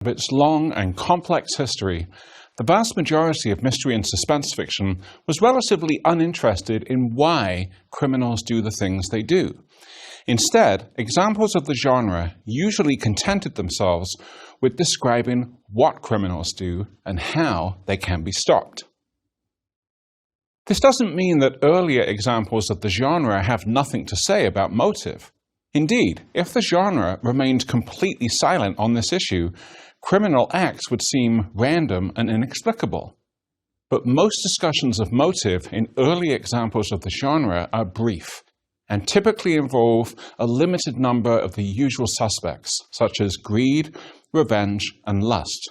Of its long and complex history, the vast majority of mystery and suspense fiction was relatively uninterested in why criminals do the things they do. Instead, examples of the genre usually contented themselves with describing what criminals do and how they can be stopped. This doesn't mean that earlier examples of the genre have nothing to say about motive. Indeed, if the genre remained completely silent on this issue, criminal acts would seem random and inexplicable. But most discussions of motive in early examples of the genre are brief and typically involve a limited number of the usual suspects, such as greed, revenge, and lust.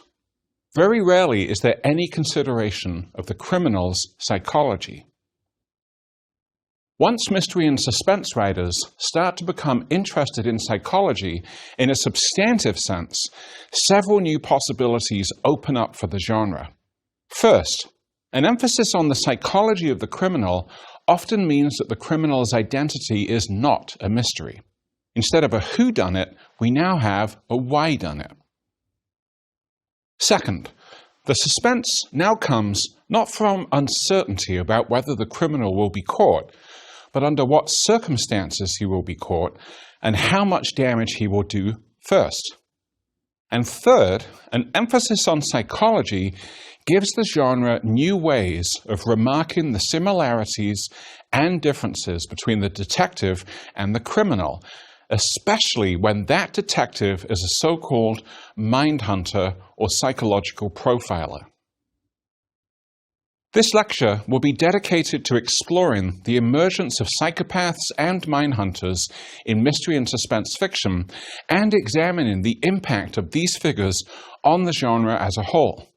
Very rarely is there any consideration of the criminal's psychology. Once mystery and suspense writers start to become interested in psychology in a substantive sense, several new possibilities open up for the genre. First, an emphasis on the psychology of the criminal often means that the criminal's identity is not a mystery. Instead of a whodunit, we now have a whydunit. Second, the suspense now comes not from uncertainty about whether the criminal will be caught, but under what circumstances he will be caught and how much damage he will do first. And third, an emphasis on psychology gives the genre new ways of remarking the similarities and differences between the detective and the criminal, especially when that detective is a so-called mind hunter or psychological profiler. This lecture will be dedicated to exploring the emergence of psychopaths and mind hunters in mystery and suspense fiction and examining the impact of these figures on the genre as a whole.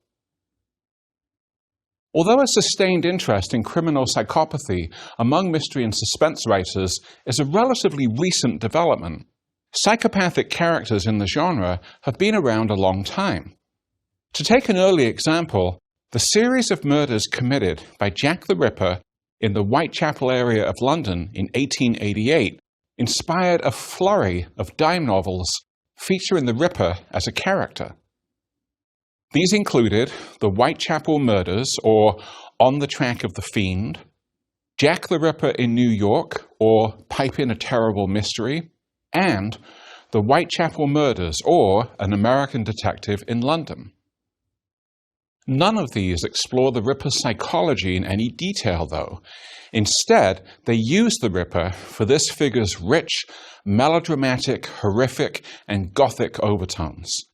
Although a sustained interest in criminal psychopathy among mystery and suspense writers is a relatively recent development, psychopathic characters in the genre have been around a long time. To take an early example, the series of murders committed by Jack the Ripper in the Whitechapel area of London in 1888 inspired a flurry of dime novels featuring the Ripper as a character. These included The Whitechapel Murders, or On the Track of the Fiend, Jack the Ripper in New York, or Piping a Terrible Mystery, and The Whitechapel Murders, or An American Detective in London. None of these explore the Ripper's psychology in any detail, though. Instead, they use the Ripper for this figure's rich, melodramatic, horrific, and gothic overtones.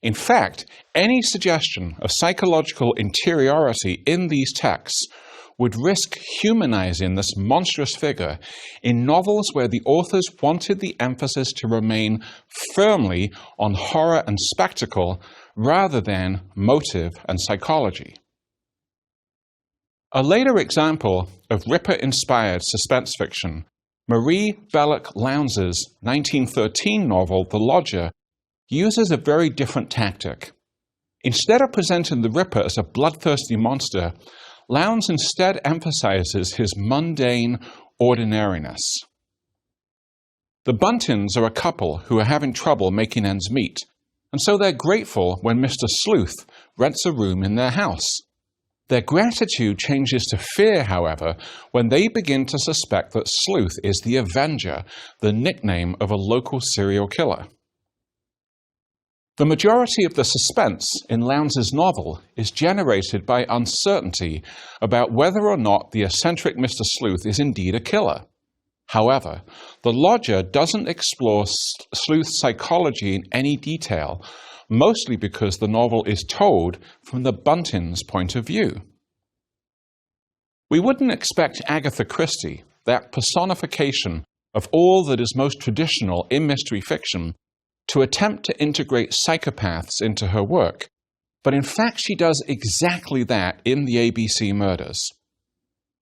In fact, any suggestion of psychological interiority in these texts would risk humanizing this monstrous figure in novels where the authors wanted the emphasis to remain firmly on horror and spectacle rather than motive and psychology. A later example of Ripper-inspired suspense fiction, Marie Belloc-Lowndes' 1913 novel The Lodger, uses a very different tactic. Instead of presenting the Ripper as a bloodthirsty monster, Lowndes instead emphasizes his mundane ordinariness. The Buntings are a couple who are having trouble making ends meet, and so they're grateful when Mr. Sleuth rents a room in their house. Their gratitude changes to fear, however, when they begin to suspect that Sleuth is the Avenger, the nickname of a local serial killer. The majority of the suspense in Lowndes' novel is generated by uncertainty about whether or not the eccentric Mr. Sleuth is indeed a killer. However, The Lodger doesn't explore Sleuth's psychology in any detail, mostly because the novel is told from the Buntings' point of view. We wouldn't expect Agatha Christie, that personification of all that is most traditional in mystery fiction, to attempt to integrate psychopaths into her work, but in fact she does exactly that in the ABC Murders.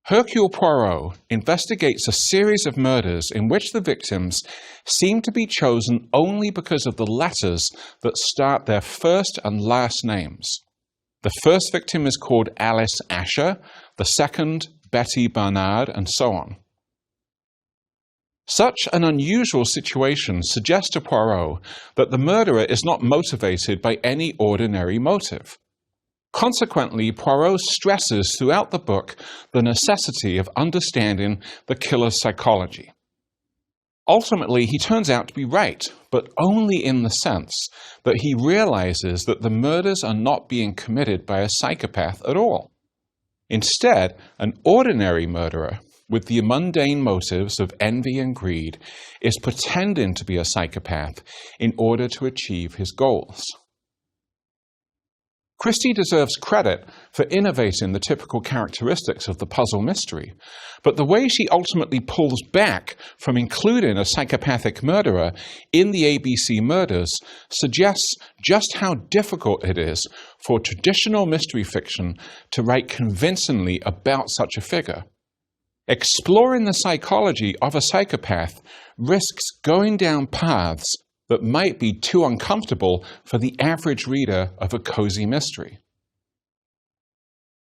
Hercule Poirot investigates a series of murders in which the victims seem to be chosen only because of the letters that start their first and last names. The first victim is called Alice Asher, the second Betty Barnard, and so on. Such an unusual situation suggests to Poirot that the murderer is not motivated by any ordinary motive. Consequently, Poirot stresses throughout the book the necessity of understanding the killer's psychology. Ultimately, he turns out to be right, but only in the sense that he realizes that the murders are not being committed by a psychopath at all. Instead, an ordinary murderer with the mundane motives of envy and greed is pretending to be a psychopath in order to achieve his goals. Christie deserves credit for innovating the typical characteristics of the puzzle mystery, but the way she ultimately pulls back from including a psychopathic murderer in the ABC murders suggests just how difficult it is for traditional mystery fiction to write convincingly about such a figure. Exploring the psychology of a psychopath risks going down paths that might be too uncomfortable for the average reader of a cozy mystery.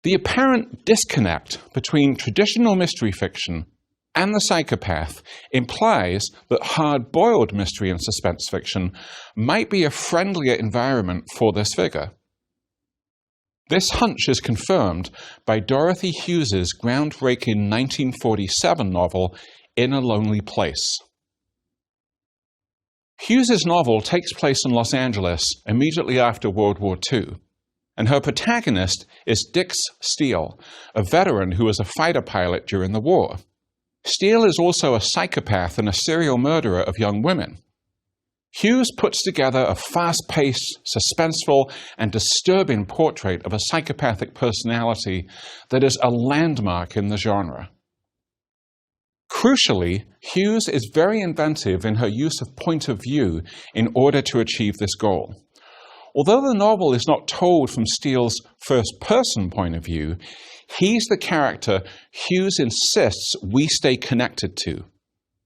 The apparent disconnect between traditional mystery fiction and the psychopath implies that hard-boiled mystery and suspense fiction might be a friendlier environment for this figure. This hunch is confirmed by Dorothy Hughes's groundbreaking 1947 novel, In a Lonely Place. Hughes's novel takes place in Los Angeles immediately after World War II, and her protagonist is Dix Steele, a veteran who was a fighter pilot during the war. Steele is also a psychopath and a serial murderer of young women. Hughes puts together a fast-paced, suspenseful, and disturbing portrait of a psychopathic personality that is a landmark in the genre. Crucially, Hughes is very inventive in her use of point of view in order to achieve this goal. Although the novel is not told from Steele's first-person point of view, he's the character Hughes insists we stay connected to.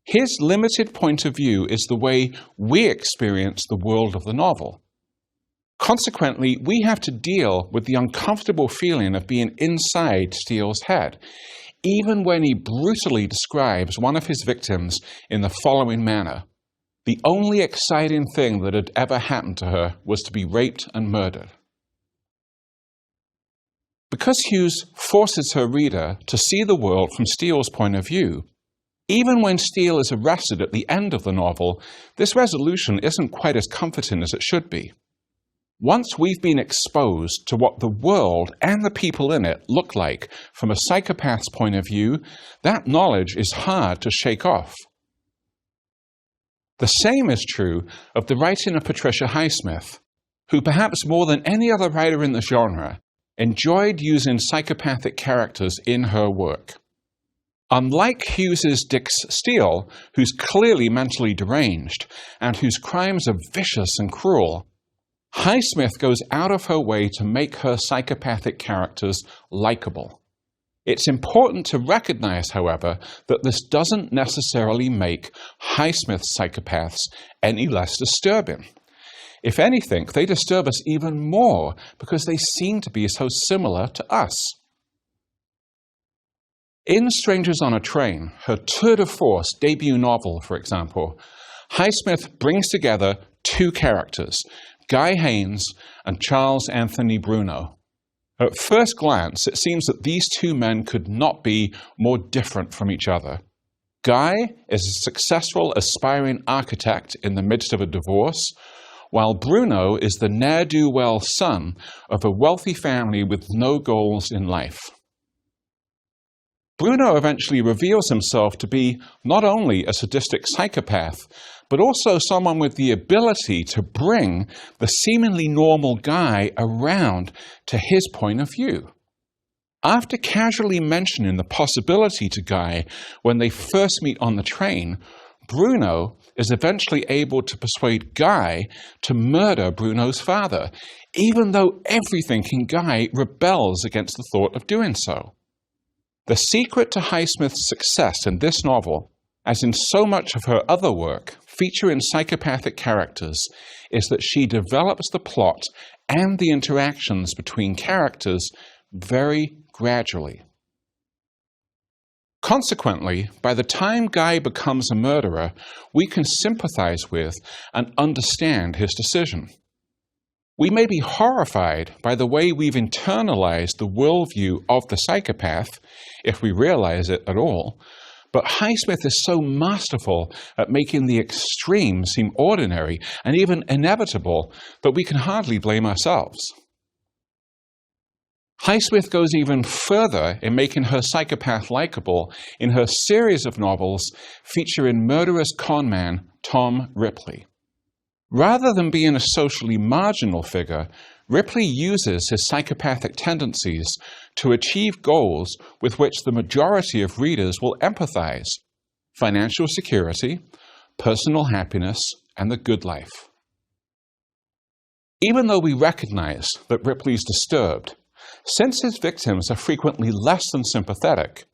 His limited point of view is the way we experience the world of the novel. Consequently, we have to deal with the uncomfortable feeling of being inside Steele's head, even when he brutally describes one of his victims in the following manner: "The only exciting thing that had ever happened to her was to be raped and murdered." Because Hughes forces her reader to see the world from Steele's point of view, even when Steele is arrested at the end of the novel, this resolution isn't quite as comforting as it should be. Once we've been exposed to what the world and the people in it look like from a psychopath's point of view, that knowledge is hard to shake off. The same is true of the writing of Patricia Highsmith, who perhaps more than any other writer in the genre enjoyed using psychopathic characters in her work. Unlike Hughes's Dix Steele, who's clearly mentally deranged and whose crimes are vicious and cruel, Highsmith goes out of her way to make her psychopathic characters likable. It's important to recognize, however, that this doesn't necessarily make Highsmith's psychopaths any less disturbing. If anything, they disturb us even more because they seem to be so similar to us. In Strangers on a Train, her tour de force debut novel, for example, Highsmith brings together two characters, Guy Haines and Charles Anthony Bruno. At first glance, it seems that these two men could not be more different from each other. Guy is a successful, aspiring architect in the midst of a divorce, while Bruno is the ne'er-do-well son of a wealthy family with no goals in life. Bruno eventually reveals himself to be not only a sadistic psychopath, but also someone with the ability to bring the seemingly normal Guy around to his point of view. After casually mentioning the possibility to Guy when they first meet on the train, Bruno is eventually able to persuade Guy to murder Bruno's father, even though everything in Guy rebels against the thought of doing so. The secret to Highsmith's success in this novel, as in so much of her other work featuring psychopathic characters, is that she develops the plot and the interactions between characters very gradually. Consequently, by the time Guy becomes a murderer, we can sympathize with and understand his decision. We may be horrified by the way we've internalized the worldview of the psychopath, if we realize it at all, but Highsmith is so masterful at making the extreme seem ordinary and even inevitable that we can hardly blame ourselves. Highsmith goes even further in making her psychopath likable in her series of novels featuring murderous conman Tom Ripley. Rather than being a socially marginal figure, Ripley uses his psychopathic tendencies to achieve goals with which the majority of readers will empathize: financial security, personal happiness, and the good life. Even though we recognize that Ripley's disturbed, since his victims are frequently less than sympathetic,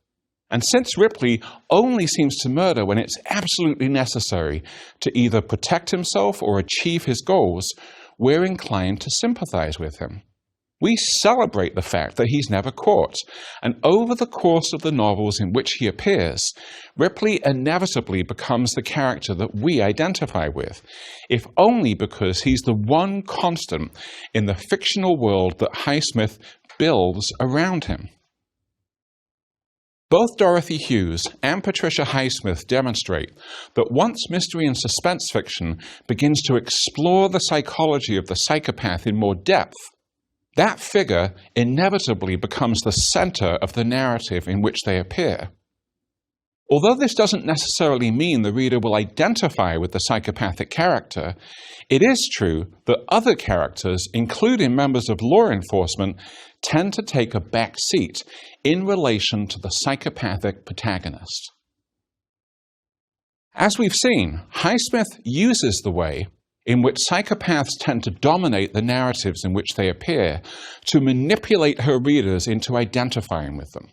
and since Ripley only seems to murder when it's absolutely necessary to either protect himself or achieve his goals, we're inclined to sympathize with him. We celebrate the fact that he's never caught, and over the course of the novels in which he appears, Ripley inevitably becomes the character that we identify with, if only because he's the one constant in the fictional world that Highsmith builds around him. Both Dorothy Hughes and Patricia Highsmith demonstrate that once mystery and suspense fiction begins to explore the psychology of the psychopath in more depth, that figure inevitably becomes the center of the narrative in which they appear. Although this doesn't necessarily mean the reader will identify with the psychopathic character, it is true that other characters, including members of law enforcement, tend to take a back seat in relation to the psychopathic protagonist. As we've seen, Highsmith uses the way in which psychopaths tend to dominate the narratives in which they appear to manipulate her readers into identifying with them.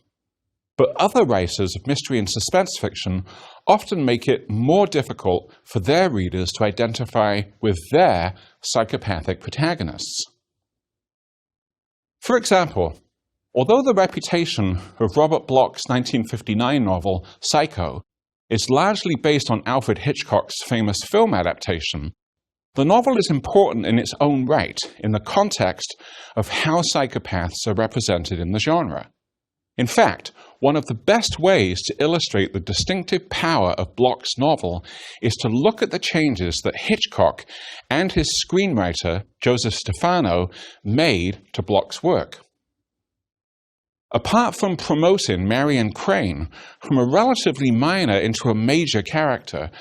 But other writers of mystery and suspense fiction often make it more difficult for their readers to identify with their psychopathic protagonists. For example, although the reputation of Robert Bloch's 1959 novel, Psycho, is largely based on Alfred Hitchcock's famous film adaptation, the novel is important in its own right in the context of how psychopaths are represented in the genre. In fact, one of the best ways to illustrate the distinctive power of Bloch's novel is to look at the changes that Hitchcock and his screenwriter, Joseph Stefano, made to Bloch's work. Apart from promoting Marion Crane from a relatively minor into a major character,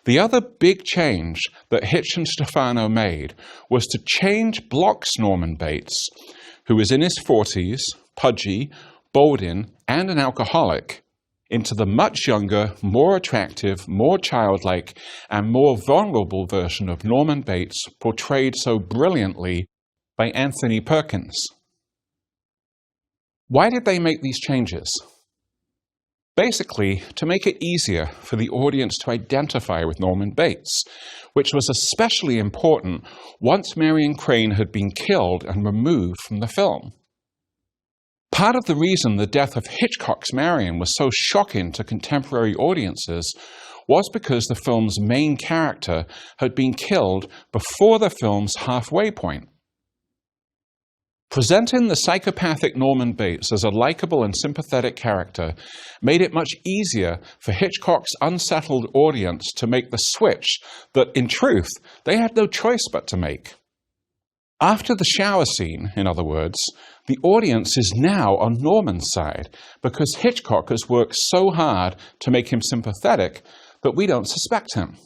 the other big change that Hitch and Stefano made was to change Bloch's Norman Bates, who is in his 40s, pudgy, balding, and an alcoholic, into the much younger, more attractive, more childlike, and more vulnerable version of Norman Bates portrayed so brilliantly by Anthony Perkins. Why did they make these changes? Basically, to make it easier for the audience to identify with Norman Bates, which was especially important once Marion Crane had been killed and removed from the film. Part of the reason the death of Hitchcock's Marion was so shocking to contemporary audiences was because the film's main character had been killed before the film's halfway point. Presenting the psychopathic Norman Bates as a likable and sympathetic character made it much easier for Hitchcock's unsettled audience to make the switch that, in truth, they had no choice but to make. After the shower scene, in other words, the audience is now on Norman's side because Hitchcock has worked so hard to make him sympathetic that we don't suspect him.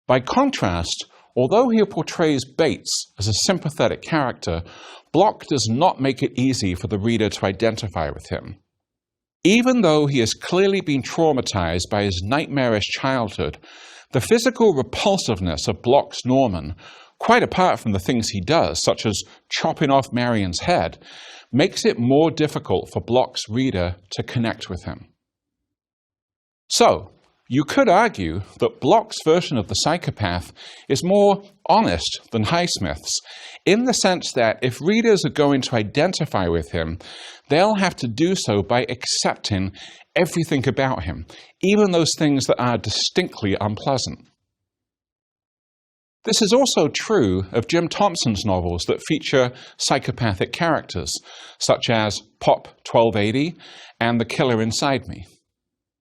By contrast, although he portrays Bates as a sympathetic character, Bloch does not make it easy for the reader to identify with him. Even though he has clearly been traumatized by his nightmarish childhood, the physical repulsiveness of Bloch's Norman, quite apart from the things he does, such as chopping off Marion's head, makes it more difficult for Bloch's reader to connect with him. So, You could argue that Bloch's version of the psychopath is more honest than Highsmith's, in the sense that if readers are going to identify with him, they'll have to do so by accepting everything about him, even those things that are distinctly unpleasant. This is also true of Jim Thompson's novels that feature psychopathic characters, such as Pop 1280 and The Killer Inside Me.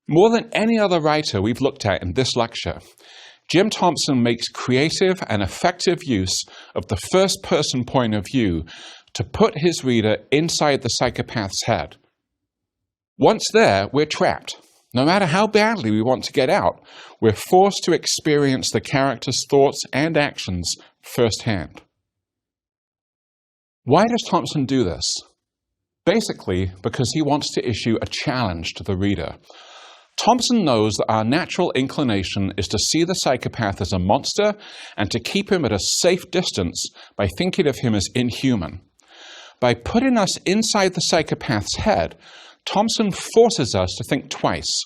More than any other writer we've looked at in this lecture, Jim Thompson makes creative and effective use of the first-person point of view to put his reader inside the psychopath's head. Once there, we're trapped. No matter how badly we want to get out, we're forced to experience the character's thoughts and actions firsthand. Why does Thompson do this? Basically, because he wants to issue a challenge to the reader. Thompson knows that our natural inclination is to see the psychopath as a monster and to keep him at a safe distance by thinking of him as inhuman. By putting us inside the psychopath's head, Thompson forces us to think twice,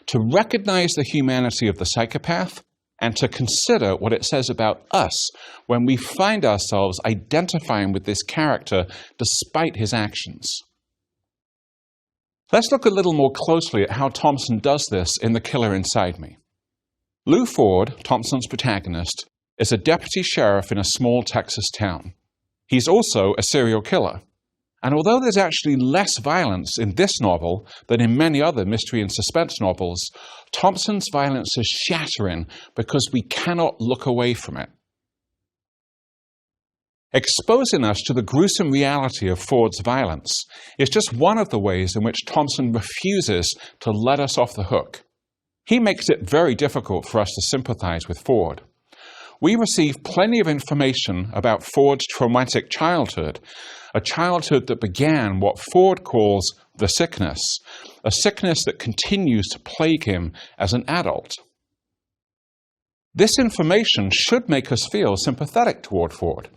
to recognize the humanity of the psychopath, and to consider what it says about us when we find ourselves identifying with this character despite his actions. Let's look a little more closely at how Thompson does this in The Killer Inside Me. Lou Ford, Thompson's protagonist, is a deputy sheriff in a small Texas town. He's also a serial killer. And although there's actually less violence in this novel than in many other mystery and suspense novels, Thompson's violence is shattering because we cannot look away from it. Exposing us to the gruesome reality of Ford's violence is just one of the ways in which Thompson refuses to let us off the hook. He makes it very difficult for us to sympathize with Ford. We receive plenty of information about Ford's traumatic childhood, a childhood that began what Ford calls the sickness, a sickness that continues to plague him as an adult. This information should make us feel sympathetic toward Ford,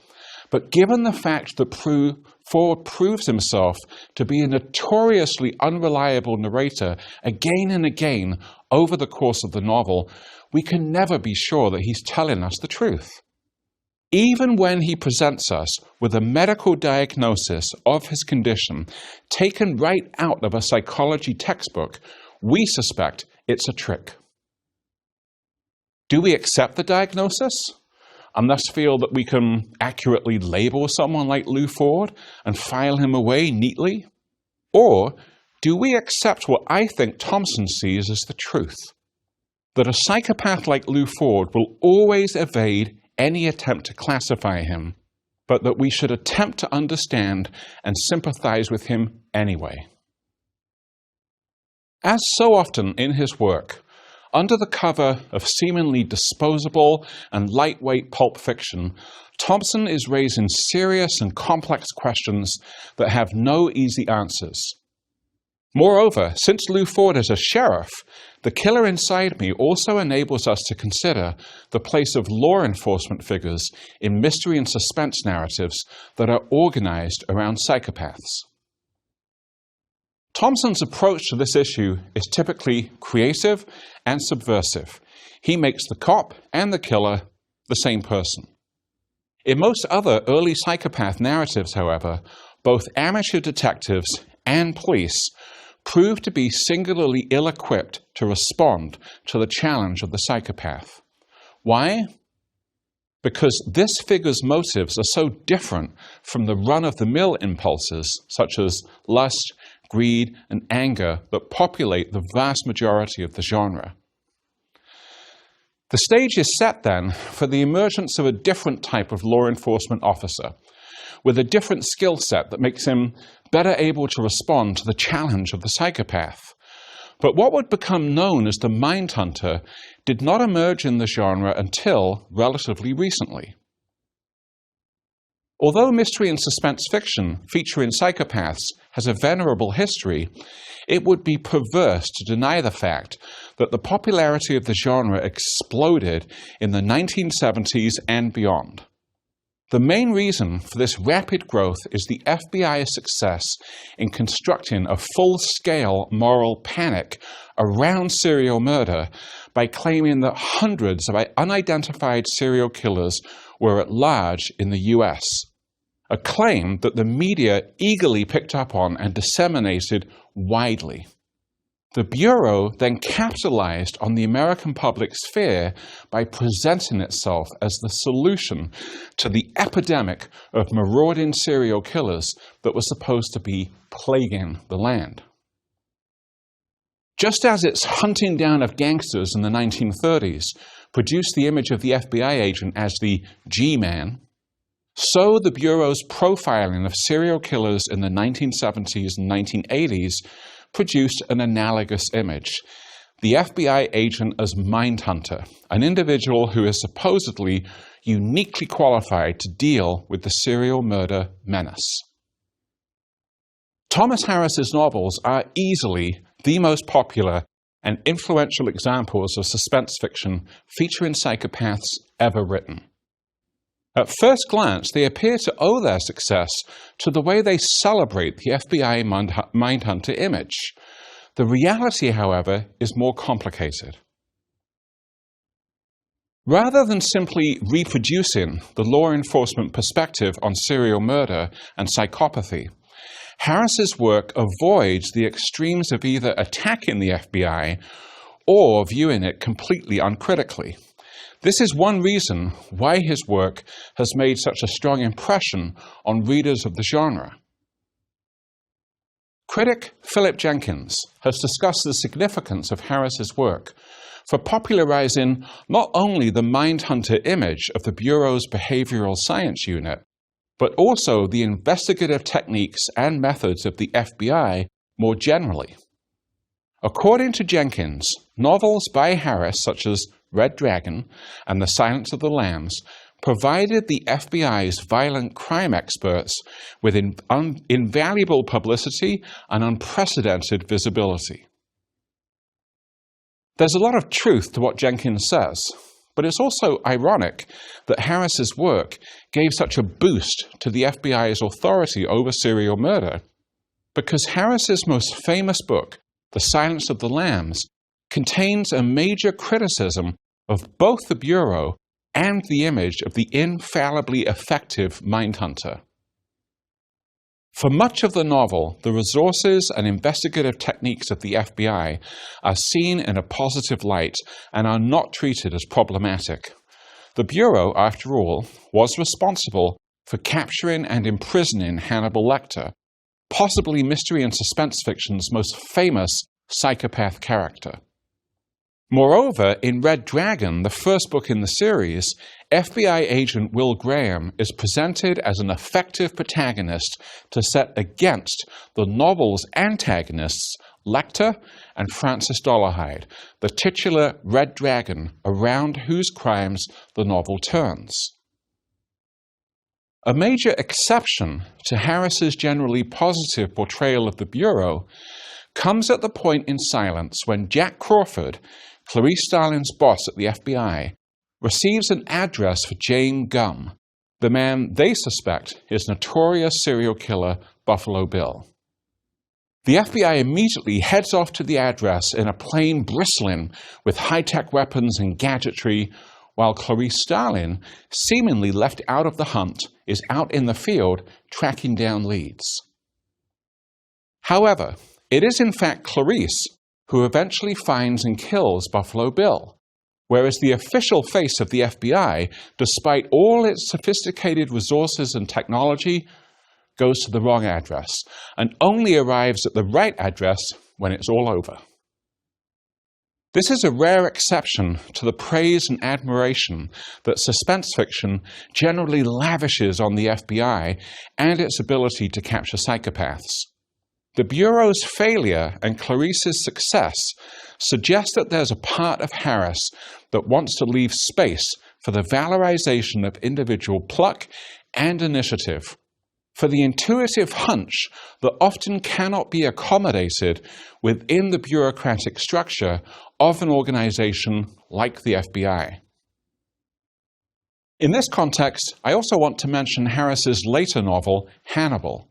but given the fact that Ford proves himself to be a notoriously unreliable narrator again and again over the course of the novel, we can never be sure that he's telling us the truth. Even when he presents us with a medical diagnosis of his condition taken right out of a psychology textbook, we suspect it's a trick. Do we accept the diagnosis and thus feel that we can accurately label someone like Lou Ford and file him away neatly? Or do we accept what I think Thompson sees as the truth? That a psychopath like Lou Ford will always evade any attempt to classify him, but that we should attempt to understand and sympathize with him anyway. As so often in his work, under the cover of seemingly disposable and lightweight pulp fiction, Thompson is raising serious and complex questions that have no easy answers. Moreover, since Lou Ford is a sheriff, The Killer Inside Me also enables us to consider the place of law enforcement figures in mystery and suspense narratives that are organized around psychopaths. Thompson's approach to this issue is typically creative and subversive. He makes the cop and the killer the same person. In most other early psychopath narratives, however, both amateur detectives and police proved to be singularly ill-equipped to respond to the challenge of the psychopath. Why? Because this figure's motives are so different from the run-of-the-mill impulses, such as lust, greed, and anger, that populate the vast majority of the genre. The stage is set, then, for the emergence of a different type of law enforcement officer, with a different skill set that makes him better able to respond to the challenge of the psychopath. But what would become known as the Mindhunter did not emerge in the genre until relatively recently. Although mystery and suspense fiction featuring psychopaths has a venerable history, it would be perverse to deny the fact that the popularity of the genre exploded in the 1970s and beyond. The main reason for this rapid growth is the FBI's success in constructing a full-scale moral panic around serial murder by claiming that hundreds of unidentified serial killers were at large in the US, a claim that the media eagerly picked up on and disseminated widely. The Bureau then capitalized on the American public's fear by presenting itself as the solution to the epidemic of marauding serial killers that was supposed to be plaguing the land. Just as its hunting down of gangsters in the 1930s produced the image of the FBI agent as the G-Man, so the Bureau's profiling of serial killers in the 1970s and 1980s produced an analogous image: the FBI agent as Mindhunter, an individual who is supposedly uniquely qualified to deal with the serial murder menace. Thomas Harris's novels are easily the most popular and influential examples of suspense fiction featuring psychopaths ever written. At first glance, they appear to owe their success to the way they celebrate the FBI Mindhunter image. The reality, however, is more complicated. Rather than simply reproducing the law enforcement perspective on serial murder and psychopathy, Harris's work avoids the extremes of either attacking the FBI or viewing it completely uncritically. This is one reason why his work has made such a strong impression on readers of the genre. Critic Philip Jenkins has discussed the significance of Harris's work for popularizing not only the Mindhunter image of the Bureau's Behavioral Science Unit, but also the investigative techniques and methods of the FBI more generally. According to Jenkins, novels by Harris such as Red Dragon and The Silence of the Lambs provided the FBI's violent crime experts with invaluable publicity and unprecedented visibility. There's a lot of truth to what Jenkins says, but it's also ironic that Harris's work gave such a boost to the FBI's authority over serial murder, because Harris's most famous book, The Silence of the Lambs, contains a major criticism of both the Bureau and the image of the infallibly effective Mindhunter. For much of the novel, the resources and investigative techniques of the FBI are seen in a positive light and are not treated as problematic. The Bureau, after all, was responsible for capturing and imprisoning Hannibal Lecter, possibly mystery and suspense fiction's most famous psychopath character. Moreover, in Red Dragon, the first book in the series, FBI agent Will Graham is presented as an effective protagonist to set against the novel's antagonists, Lecter and Francis Dolarhyde, the titular Red Dragon around whose crimes the novel turns. A major exception to Harris's generally positive portrayal of the Bureau comes at the point in Silence when Jack Crawford, Clarice Starling's boss at the FBI, receives an address for Jane Gum, the man they suspect is notorious serial killer Buffalo Bill. The FBI immediately heads off to the address in a plane bristling with high-tech weapons and gadgetry, while Clarice Starling, seemingly left out of the hunt, is out in the field tracking down leads. However, it is in fact Clarice who eventually finds and kills Buffalo Bill, whereas the official face of the FBI, despite all its sophisticated resources and technology, goes to the wrong address and only arrives at the right address when it's all over. This is a rare exception to the praise and admiration that suspense fiction generally lavishes on the FBI and its ability to capture psychopaths. The Bureau's failure and Clarice's success suggest that there's a part of Harris that wants to leave space for the valorization of individual pluck and initiative, for the intuitive hunch that often cannot be accommodated within the bureaucratic structure of an organization like the FBI. In this context, I also want to mention Harris's later novel, Hannibal.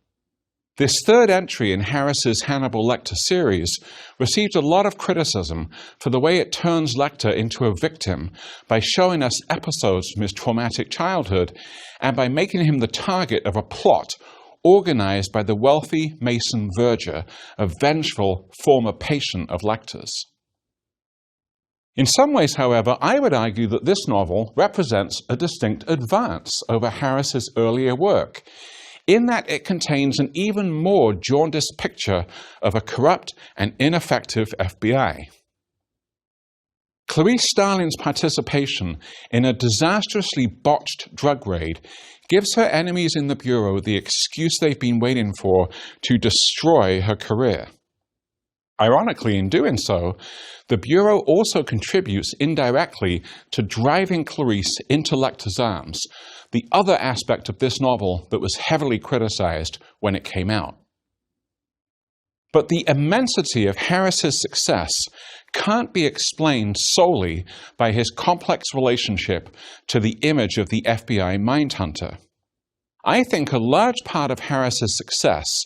This third entry in Harris's Hannibal Lecter series received a lot of criticism for the way it turns Lecter into a victim by showing us episodes from his traumatic childhood and by making him the target of a plot organized by the wealthy Mason Verger, a vengeful former patient of Lecter's. In some ways, however, I would argue that this novel represents a distinct advance over Harris's earlier work, in that it contains an even more jaundiced picture of a corrupt and ineffective FBI. Clarice Starling's participation in a disastrously botched drug raid gives her enemies in the Bureau the excuse they've been waiting for to destroy her career. Ironically, in doing so, the Bureau also contributes indirectly to driving Clarice into Lecter's arms, the other aspect of this novel that was heavily criticized when it came out. But the immensity of Harris's success can't be explained solely by his complex relationship to the image of the FBI mindhunter. I think a large part of Harris's success,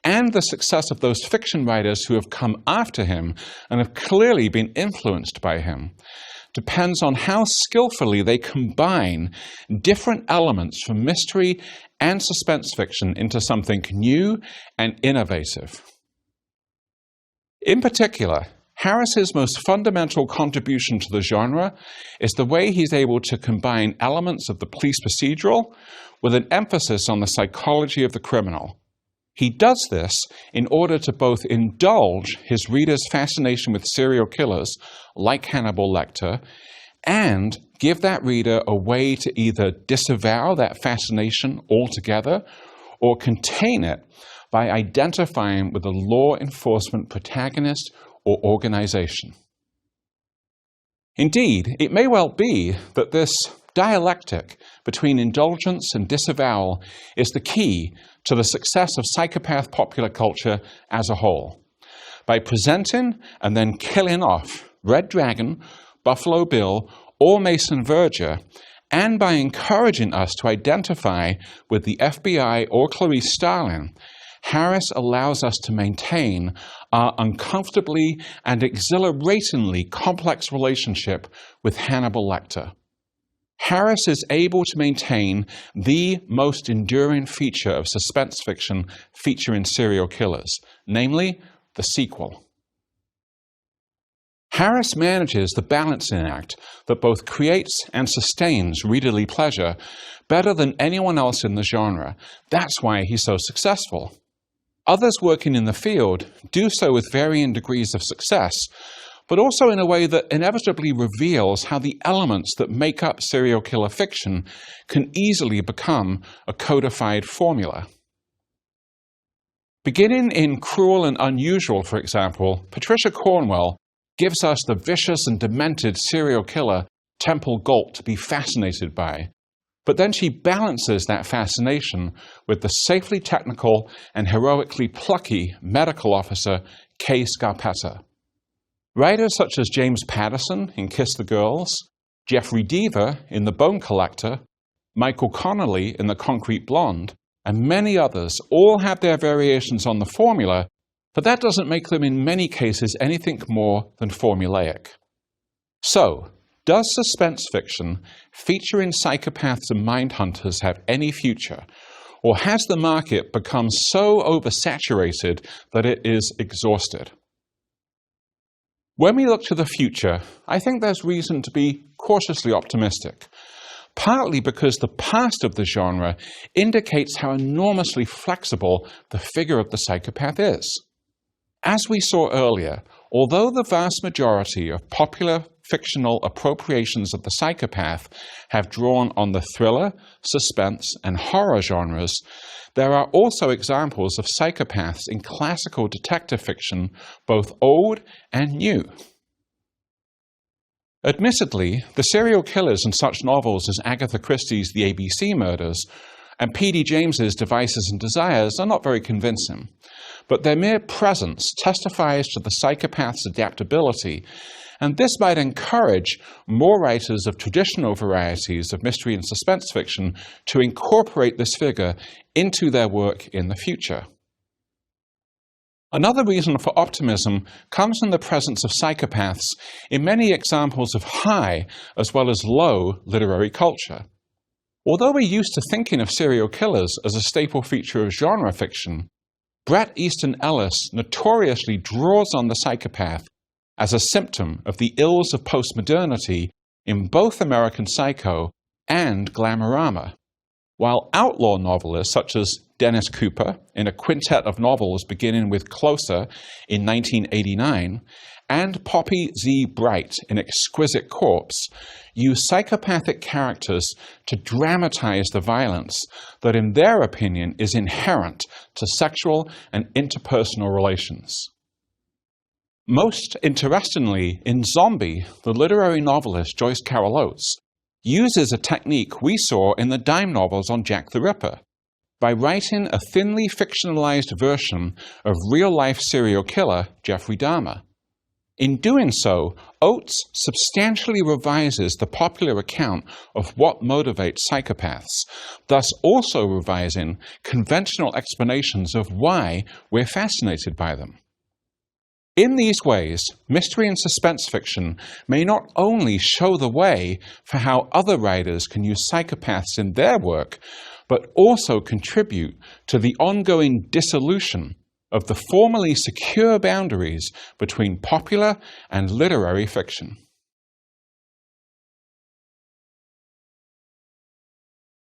and the success of those fiction writers who have come after him and have clearly been influenced by him, depends on how skillfully they combine different elements from mystery and suspense fiction into something new and innovative. In particular, Harris's most fundamental contribution to the genre is the way he's able to combine elements of the police procedural with an emphasis on the psychology of the criminal. He does this in order to both indulge his reader's fascination with serial killers, like Hannibal Lecter, and give that reader a way to either disavow that fascination altogether or contain it by identifying with a law enforcement protagonist or organization. Indeed, it may well be that this dialectic between indulgence and disavowal is the key to the success of psychopath popular culture as a whole. By presenting and then killing off Red Dragon, Buffalo Bill, or Mason Verger, and by encouraging us to identify with the FBI or Clarice Starling, Harris allows us to maintain our uncomfortably and exhilaratingly complex relationship with Hannibal Lecter. Harris is able to maintain the most enduring feature of suspense fiction featuring serial killers, namely the sequel. Harris manages the balancing act that both creates and sustains readerly pleasure better than anyone else in the genre. That's why he's so successful. Others working in the field do so with varying degrees of success, but also in a way that inevitably reveals how the elements that make up serial killer fiction can easily become a codified formula. Beginning in Cruel and Unusual, for example, Patricia Cornwell gives us the vicious and demented serial killer Temple Galt to be fascinated by. But then she balances that fascination with the safely technical and heroically plucky medical officer Kay Scarpetta. Writers such as James Patterson in Kiss the Girls, Jeffrey Deaver in The Bone Collector, Michael Connolly in The Concrete Blonde, and many others all have their variations on the formula, but that doesn't make them in many cases anything more than formulaic. So, does suspense fiction featuring psychopaths and mindhunters have any future? Or has the market become so oversaturated that it is exhausted? When we look to the future, I think there's reason to be cautiously optimistic, partly because the past of the genre indicates how enormously flexible the figure of the psychopath is. As we saw earlier, although the vast majority of popular fictional appropriations of the psychopath have drawn on the thriller, suspense, and horror genres, there are also examples of psychopaths in classical detective fiction, both old and new. Admittedly, the serial killers in such novels as Agatha Christie's The ABC Murders and P.D. James's Devices and Desires are not very convincing, but their mere presence testifies to the psychopath's adaptability, and this might encourage more writers of traditional varieties of mystery and suspense fiction to incorporate this figure into their work in the future. Another reason for optimism comes from the presence of psychopaths in many examples of high as well as low literary culture. Although we're used to thinking of serial killers as a staple feature of genre fiction, Bret Easton Ellis notoriously draws on the psychopath as a symptom of the ills of postmodernity in both American Psycho and Glamorama, while outlaw novelists such as Dennis Cooper, in a quintet of novels beginning with Closer in 1989, and Poppy Z. Bright in Exquisite Corpse, use psychopathic characters to dramatize the violence that, in their opinion, is inherent to sexual and interpersonal relations. Most interestingly, in Zombie, the literary novelist Joyce Carol Oates uses a technique we saw in the dime novels on Jack the Ripper by writing a thinly fictionalized version of real-life serial killer Jeffrey Dahmer. In doing so, Oates substantially revises the popular account of what motivates psychopaths, thus also revising conventional explanations of why we're fascinated by them. In these ways, mystery and suspense fiction may not only show the way for how other writers can use psychopaths in their work, but also contribute to the ongoing dissolution of the formerly secure boundaries between popular and literary fiction.